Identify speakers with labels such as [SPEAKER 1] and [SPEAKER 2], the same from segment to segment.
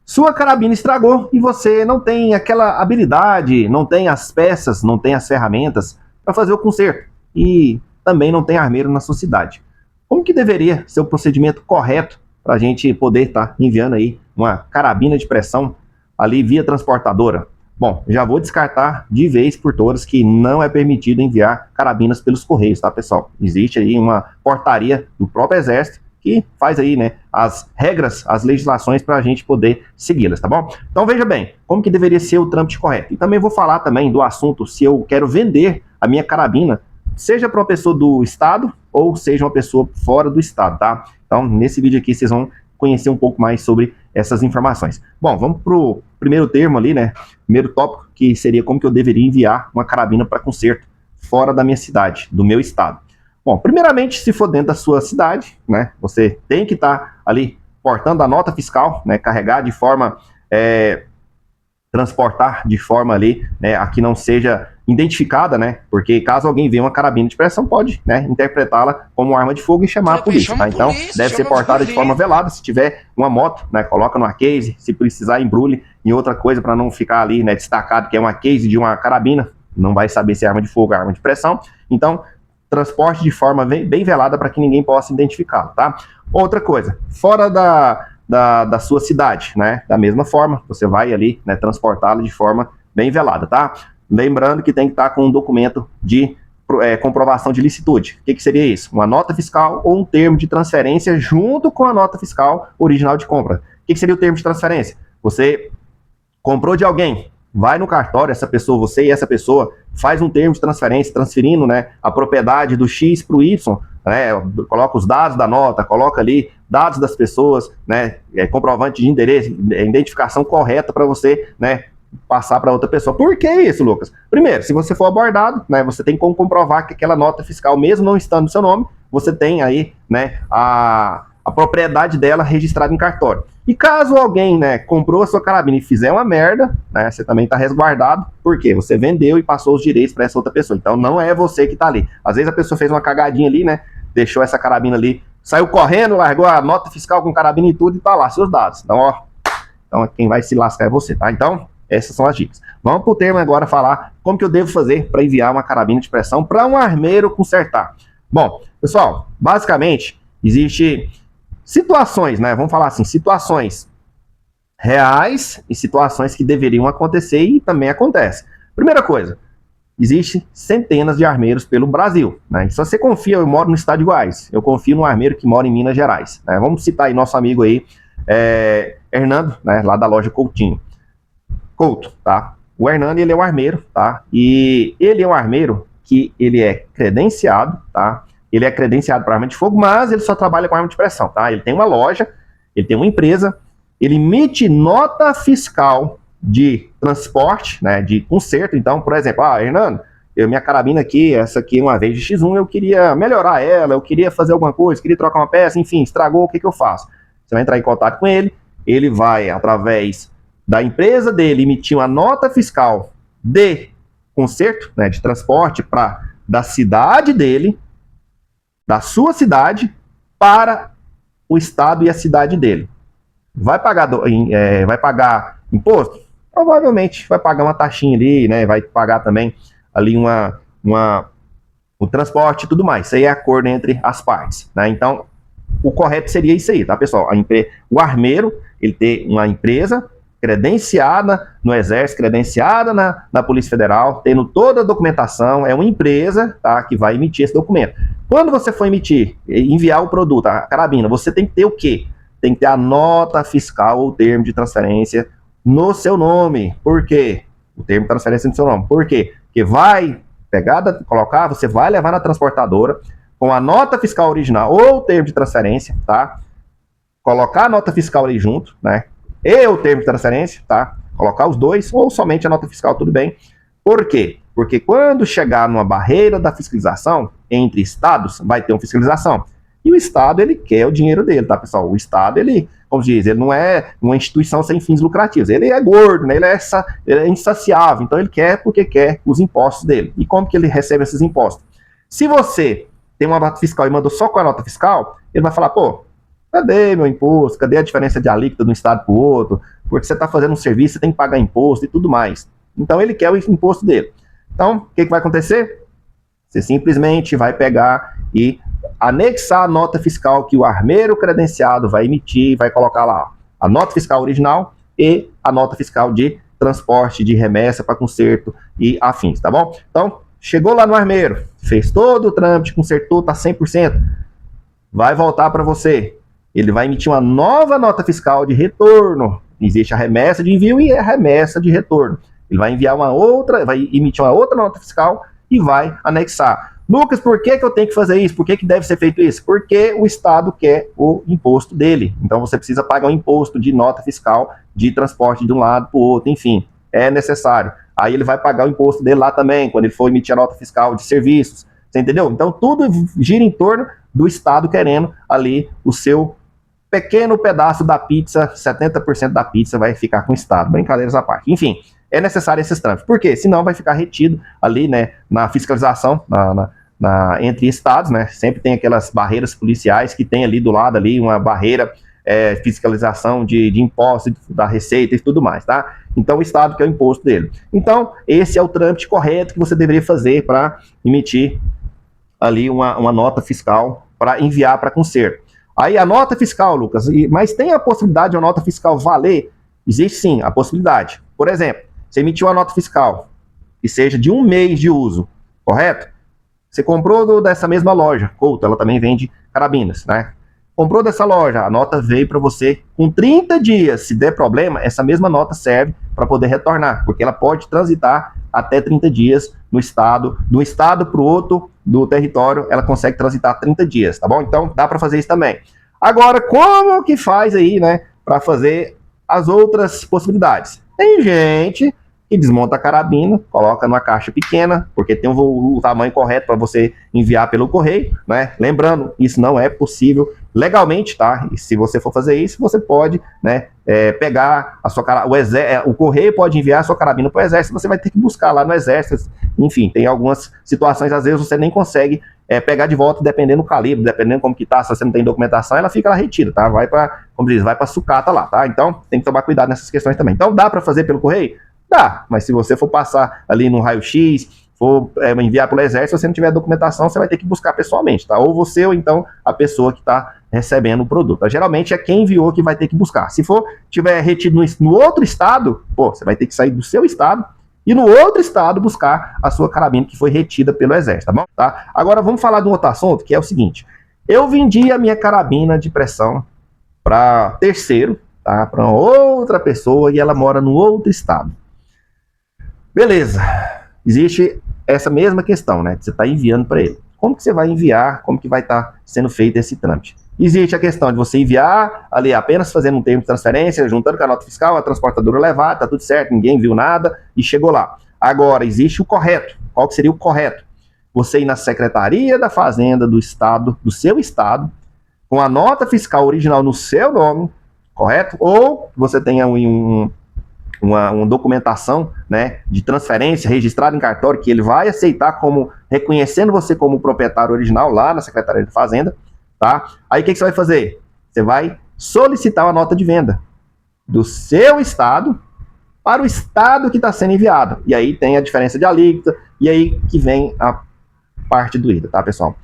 [SPEAKER 1] Sua carabina estragou e você não tem aquela habilidade, não tem as peças, não tem as ferramentas para fazer o conserto e também não tem armeiro na sua cidade. Como que deveria ser o procedimento correto para a gente poder estar enviando aí uma carabina de pressão ali via transportadora? Bom, já vou descartar de vez por todas que não é permitido enviar carabinas pelos correios, tá, pessoal? Existe aí uma portaria do próprio Exército que faz aí, né, as regras, as legislações para a gente poder segui-las, tá bom? Então veja bem, como que deveria ser o trâmite correto. E também vou falar também do assunto se eu quero vender a minha carabina, seja para uma pessoa do estado ou seja uma pessoa fora do estado, tá? Então nesse vídeo aqui vocês vão conhecer um pouco mais sobre essas informações. Bom, vamos pro primeiro termo ali, né? Primeiro tópico, que seria como que eu deveria enviar uma carabina para conserto fora da minha cidade, do meu estado. Bom, primeiramente, se for dentro da sua cidade, né, você tem que estar ali portando a nota fiscal, né, carregar de forma, transportar de forma ali, né, a que não seja identificada, né, porque caso alguém veja uma carabina de pressão, pode, né, interpretá-la como arma de fogo e chamar a polícia, tá? Então, deve ser portada de forma velada. Se tiver uma moto, né, coloca numa case, se precisar embrulhe em outra coisa para não ficar ali, né, destacado que é uma case de uma carabina, não vai saber se é arma de fogo ou arma de pressão. Então, transporte de forma bem velada para que ninguém possa identificá-lo, tá? Outra coisa, fora da sua cidade, né? Da mesma forma, você vai ali, né, transportá-lo de forma bem velada, tá? Lembrando que tem que estar com um documento de comprovação de licitude. O que seria isso? Uma nota fiscal ou um termo de transferência junto com a nota fiscal original de compra. O que seria o termo de transferência? Você comprou de alguém, vai no cartório, essa pessoa, você e essa pessoa, faz um termo de transferência, transferindo, né, a propriedade do X para o Y, né, coloca os dados da nota, coloca ali dados das pessoas, né, comprovante de endereço, identificação correta para você, né, passar para outra pessoa. Por que isso, Lucas? Primeiro, se você for abordado, né, você tem como comprovar que aquela nota fiscal, mesmo não estando no seu nome, você tem aí, né, a propriedade dela registrada em cartório. E caso alguém, né, comprou a sua carabina e fizer uma merda, né, você também está resguardado, porque você vendeu e passou os direitos para essa outra pessoa. Então não é você que está ali. Às vezes a pessoa fez uma cagadinha ali, né, deixou essa carabina ali, saiu correndo, largou a nota fiscal com carabina e tudo e tá lá, seus dados. Então, ó, então quem vai se lascar é você, tá? Então, essas são as dicas. Vamos pro termo agora falar como que eu devo fazer para enviar uma carabina de pressão para um armeiro consertar. Bom, pessoal, basicamente existe situações, né? Vamos falar assim, situações reais e situações que deveriam acontecer e também acontecem. Primeira coisa, existem centenas de armeiros pelo Brasil, né? E se você confia, eu moro no estado de Goiás, eu confio no armeiro que mora em Minas Gerais, né? Vamos citar aí nosso amigo aí, Hernando, né? Lá da loja Coutinho. Couto, tá? O Hernando, ele é um armeiro, tá? E ele é um armeiro que ele é credenciado, tá? Ele é credenciado para arma de fogo, mas ele só trabalha com arma de pressão, tá? Ele tem uma loja, ele tem uma empresa, ele emite nota fiscal de transporte, né, de conserto. Então, por exemplo, Hernando, minha carabina aqui, essa aqui uma vez de X1, eu queria melhorar ela, eu queria fazer alguma coisa, queria trocar uma peça, enfim, estragou, o que eu faço? Você vai entrar em contato com ele, ele vai, através da empresa dele, emitir uma nota fiscal de conserto, né, de transporte da cidade dele, da sua cidade, para o estado e a cidade dele. Vai pagar imposto? Provavelmente vai pagar uma taxinha ali, né? Vai pagar também ali o transporte e tudo mais. Isso aí é acordo entre as partes, né? Então, o correto seria isso aí, tá, pessoal? O armeiro, ele tem uma empresa credenciada no Exército, credenciada na Polícia Federal, tendo toda a documentação, é uma empresa, tá, que vai emitir esse documento. Quando você for enviar o produto, a carabina, você tem que ter o quê? Tem que ter a nota fiscal ou termo de transferência no seu nome. Por quê? O termo de transferência no seu nome. Por quê? Porque vai colocar, você vai levar na transportadora com a nota fiscal original ou o termo de transferência, tá? Colocar a nota fiscal ali junto, né? E o termo de transferência, tá? Colocar os dois, ou somente a nota fiscal, tudo bem. Por quê? Porque quando chegar numa barreira da fiscalização entre estados, vai ter uma fiscalização. E o estado, ele quer o dinheiro dele, tá, pessoal? O estado, ele, como diz, ele não é uma instituição sem fins lucrativos. Ele é gordo, né? Ele é insaciável. Então, ele quer porque quer os impostos dele. E como que ele recebe esses impostos? Se você tem uma nota fiscal e mandou só com a nota fiscal, ele vai falar, pô, cadê meu imposto? Cadê a diferença de alíquota de um estado para o outro? porque você está fazendo um serviço, você tem que pagar imposto e tudo mais. Então ele quer o imposto dele. Então, o que vai acontecer? Você simplesmente vai pegar e anexar a nota fiscal que o armeiro credenciado vai emitir, vai colocar lá a nota fiscal original e a nota fiscal de transporte, de remessa para conserto e afins, tá bom? Então, chegou lá no armeiro, fez todo o trâmite, consertou, tá 100%, vai voltar para você. Ele vai emitir uma nova nota fiscal de retorno. Existe a remessa de envio e a remessa de retorno. Ele vai enviar uma outra, vai emitir uma outra nota fiscal e vai anexar. Lucas, por que eu tenho que fazer isso? Por que deve ser feito isso? Porque o Estado quer o imposto dele. Então você precisa pagar um imposto de nota fiscal de transporte de um lado para o outro, enfim, é necessário. Aí ele vai pagar o imposto dele lá também, quando ele for emitir a nota fiscal de serviços. Você entendeu? Então tudo gira em torno do Estado querendo ali o seu pequeno pedaço da pizza, 70% da pizza vai ficar com o Estado. Brincadeiras à parte. Enfim, é necessário esses trâmites. Por quê? Senão vai ficar retido ali, né, na fiscalização, entre estados, né? Sempre tem aquelas barreiras policiais que tem ali do lado ali uma barreira fiscalização de impostos, da receita e tudo mais, tá? Então o Estado quer o imposto dele. Então esse é o trâmite correto que você deveria fazer para emitir ali uma nota fiscal para enviar para conserto. Aí a nota fiscal, Lucas, mas tem a possibilidade de uma nota fiscal valer? Existe sim a possibilidade. Por exemplo, você emitiu uma nota fiscal que seja de 1 mês de uso, correto? Você comprou dessa mesma loja, Couto, ela também vende carabinas, né? Comprou dessa loja, a nota veio para você com 30 dias. Se der problema, essa mesma nota serve para poder retornar, porque ela pode transitar até 30 dias no estado, do estado para o outro, do território, ela consegue transitar 30 dias, tá bom? Então dá para fazer isso também. Agora, como que faz aí, né, para fazer as outras possibilidades? Tem gente que desmonta a carabina, coloca numa caixa pequena, porque tem o tamanho correto para você enviar pelo correio, né? Lembrando, isso não é possível legalmente, tá? E se você for fazer isso, você pode, né, pegar a sua o correio pode enviar a sua carabina para o exército, você vai ter que buscar lá no exército. Enfim, tem algumas situações, às vezes você nem consegue pegar de volta, dependendo do calibre, dependendo como que tá, se você não tem documentação, ela fica lá retida, tá? Vai para, como diz, vai para sucata lá, tá? Então, tem que tomar cuidado nessas questões também. Então, dá para fazer pelo correio? Dá, mas se você for passar ali no raio-x, for enviar pelo exército, se você não tiver documentação, você vai ter que buscar pessoalmente, tá? Ou você ou então a pessoa que está recebendo o produto. Geralmente é quem enviou que vai ter que buscar. Se for tiver retido no outro estado, pô, você vai ter que sair do seu estado e no outro estado buscar a sua carabina que foi retida pelo exército, tá bom? Tá? Agora vamos falar de um outro assunto, que é o seguinte. Eu vendi a minha carabina de pressão para terceiro, tá? Para outra pessoa e ela mora no outro estado. Beleza, existe essa mesma questão, né? Que você está enviando para ele. Como que você vai enviar? Como que vai estar sendo feito esse trâmite? Existe a questão de você enviar ali apenas fazendo um termo de transferência, juntando com a nota fiscal, a transportadora levar, tá tudo certo, ninguém viu nada e chegou lá. Agora, existe o correto. Qual que seria o correto? Você ir na Secretaria da Fazenda do estado, do seu estado, com a nota fiscal original no seu nome, correto? Ou você tenha uma documentação, né, de transferência registrada em cartório que ele vai aceitar como reconhecendo você como proprietário original lá na Secretaria de Fazenda, tá? Aí o que você vai fazer? Você vai solicitar uma nota de venda do seu estado para o estado que está sendo enviado. E aí tem a diferença de alíquota e aí que vem a parte doída, tá, pessoal?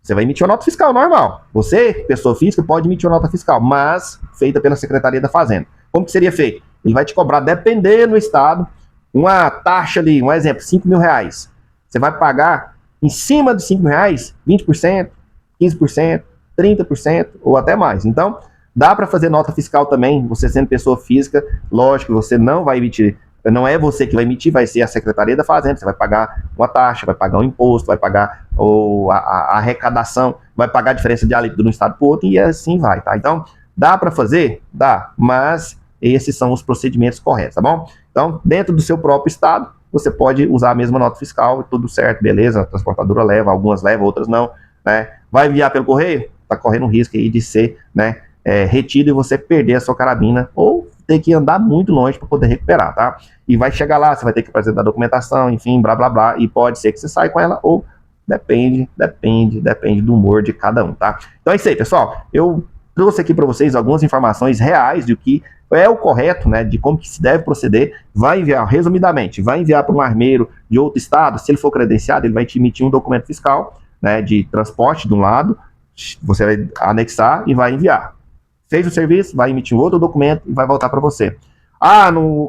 [SPEAKER 1] Você vai emitir uma nota fiscal normal. Você, pessoa física, pode emitir uma nota fiscal, mas feita pela Secretaria da Fazenda. Como que seria feito? Ele vai te cobrar, dependendo do estado, uma taxa ali, um exemplo, R$5.000. Você vai pagar, em cima de R$5.000, 20%, 15%, 30% ou até mais. Então, dá para fazer nota fiscal também, você sendo pessoa física, lógico, você não vai emitir, não é você que vai emitir, vai ser a Secretaria da Fazenda, você vai pagar uma taxa, vai pagar um imposto, vai pagar a arrecadação, vai pagar a diferença de alíquota de um estado para o outro e assim vai, tá? Então, dá para fazer? Dá, mas esses são os procedimentos corretos, tá bom? Então, dentro do seu próprio estado, você pode usar a mesma nota fiscal, tudo certo, beleza, a transportadora leva, algumas levam, outras não, né? Vai enviar pelo correio? Tá correndo risco aí de ser, né, retido e você perder a sua carabina ou ter que andar muito longe para poder recuperar, tá? E vai chegar lá, você vai ter que apresentar documentação, enfim, blá, blá, blá, e pode ser que você saia com ela ou depende do humor de cada um, tá? Então é isso aí, pessoal. Eu trouxe aqui para vocês algumas informações reais de o que é o correto, né, de como que se deve proceder. Vai enviar, resumidamente, vai enviar para um armeiro de outro estado. Se ele for credenciado, ele vai te emitir um documento fiscal, né, de transporte de um lado, você vai anexar e vai enviar. Fez o serviço, vai emitir um outro documento e vai voltar para você.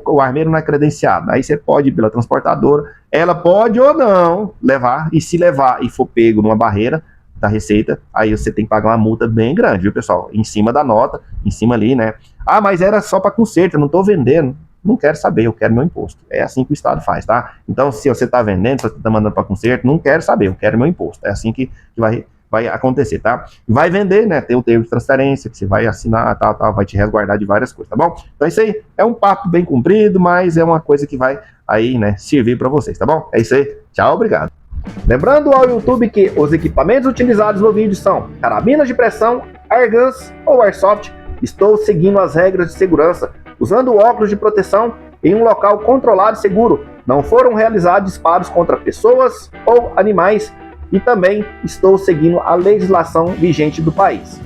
[SPEAKER 1] O armeiro não é credenciado. Aí você pode ir pela transportadora, ela pode ou não levar, e se levar e for pego numa barreira da Receita, aí você tem que pagar uma multa bem grande, viu, pessoal? Em cima da nota, em cima ali, né? Ah, mas era só para conserto, eu não estou vendendo. Não quero saber, eu quero meu imposto. É assim que o Estado faz, tá? Então, se você está vendendo, se você está mandando para conserto, não quero saber, eu quero meu imposto. É assim que vai acontecer, tá? Vai vender, né? Tem o termo de transferência que você vai assinar, tal, vai te resguardar de várias coisas, tá bom? Então isso aí é um papo bem comprido, mas é uma coisa que vai aí, né, servir para vocês, tá bom? É isso aí. Tchau, obrigado. Lembrando ao YouTube que os equipamentos utilizados no vídeo são carabinas de pressão, airguns ou airsoft. Estou seguindo as regras de segurança, usando óculos de proteção em um local controlado e seguro. Não foram realizados disparos contra pessoas ou animais e também estou seguindo a legislação vigente do país.